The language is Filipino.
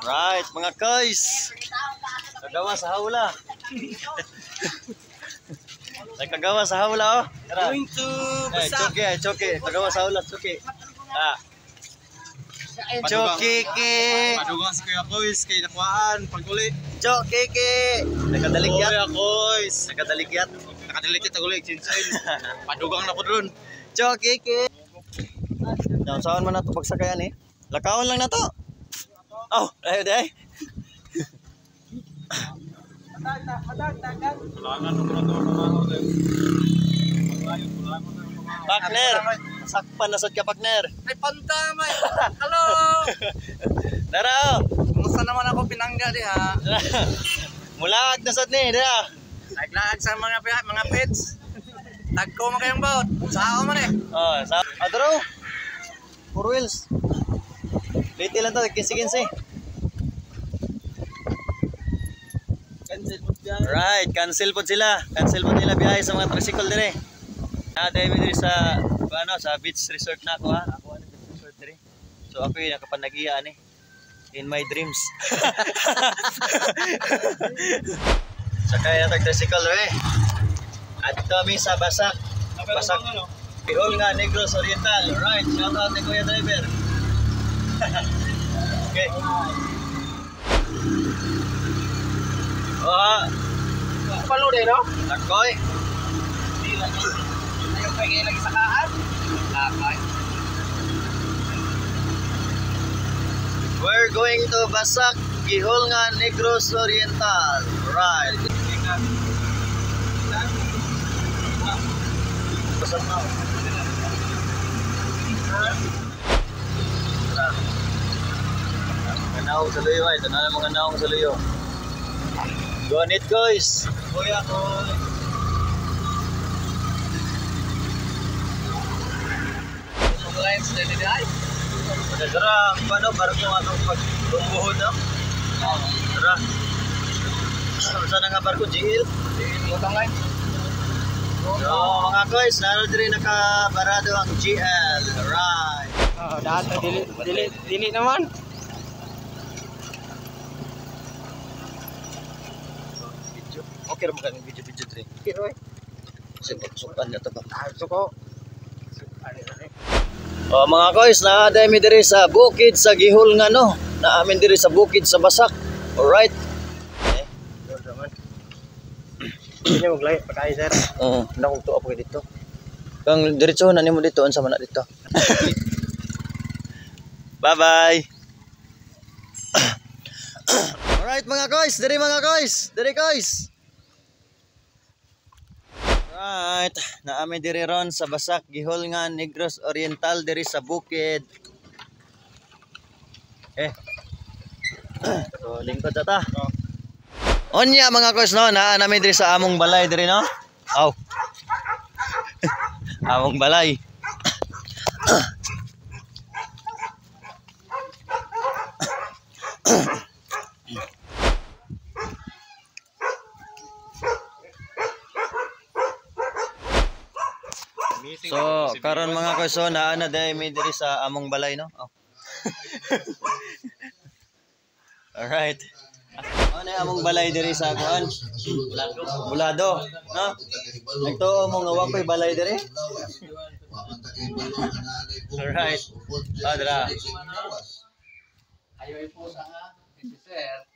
Right, mga guys. Kagawa sa hawla. Nagkagawa sa hawla, oh. Tara. Going to Basak. Choke. Kagawa sa hawla, choke. Ah. Choke. Padugang si Kuya Kois kay nakuhaan pag-uli. Choke. Nakadaligyat. Kuya Kois. Nakadaligyat. Nakadaligyat ang uli, chinsain. Padugang na po doon. Choke. Yan, saan man na ito pagsakayan eh. Lakaon lang na to. Oh, ay. Partner, sakpan na sad ka partner. Ay, pantamay. Hello. Dara. Kumusta naman ako pinangga diha? Mulag na sad ni, dara. Naglaag sa mga pets. Tagko mo kayong boat. Sao man eh. Oh, sa adro. 4 wheels. Late lang to, 15. Right, cancel po sila. Cancel po nila biyahe sa mga tricycle dire. Dahil dire sa sa beach resort na ako ha. Ako ano beach resort dire. So ako yung nakapanagian eh. In my dreams. Sakay na tricycle eh. At kami sa Basak. Basak. Bihol nga, Negros Oriental. Right, shout out ni Kuya Driver. Okay. Oh, Palo din, no? Takoy. Ayaw pa lagi sa kaan. Lakay. We're going to Basak, Gihol nga, Negros Oriental. Right. Basak na. Ganaw sa luyo ay, tanala mga ganaw sa luyo. Go on it guys. Kuya ko. Lines din ni ay. Dara, paano barko atong pagtumbuhod no? Dara. Saan nga barko GL? Utang line. So mga guys, naroon din nakabarado ang GL. Right. Oh, dati dili naman. Okay ra mo kang video dre. Pero eh. Kasi pagsukan na to ba? Suko. Oh mga guys, na-demi diri sa bukid sa Gihol nga no. Naamin diri sa bukid sa Basak. Alright. Ini mo glay pagkain sir. Oo, na kog tuwa pa dito. Kang diretso na nimo dito unsa man na dito. Bye-bye. Alright mga guys, diri mga guys. Diri guys. Right, naami diri ron sa Basak, Gihol nga, Negros Oriental diri sa bukid. So lingkod ta. Onya mga guys no, naa nami diri sa among balay diri no. Aw. Among balay. So, karon mga guys, so naa na diri sa among balay no. Oh. Alright. Ano among balay diri sa kuan? Bulado, no? Nagtuo mo nga wa koy balay diri. Alright. Adra. Ayo po sa nga, sir.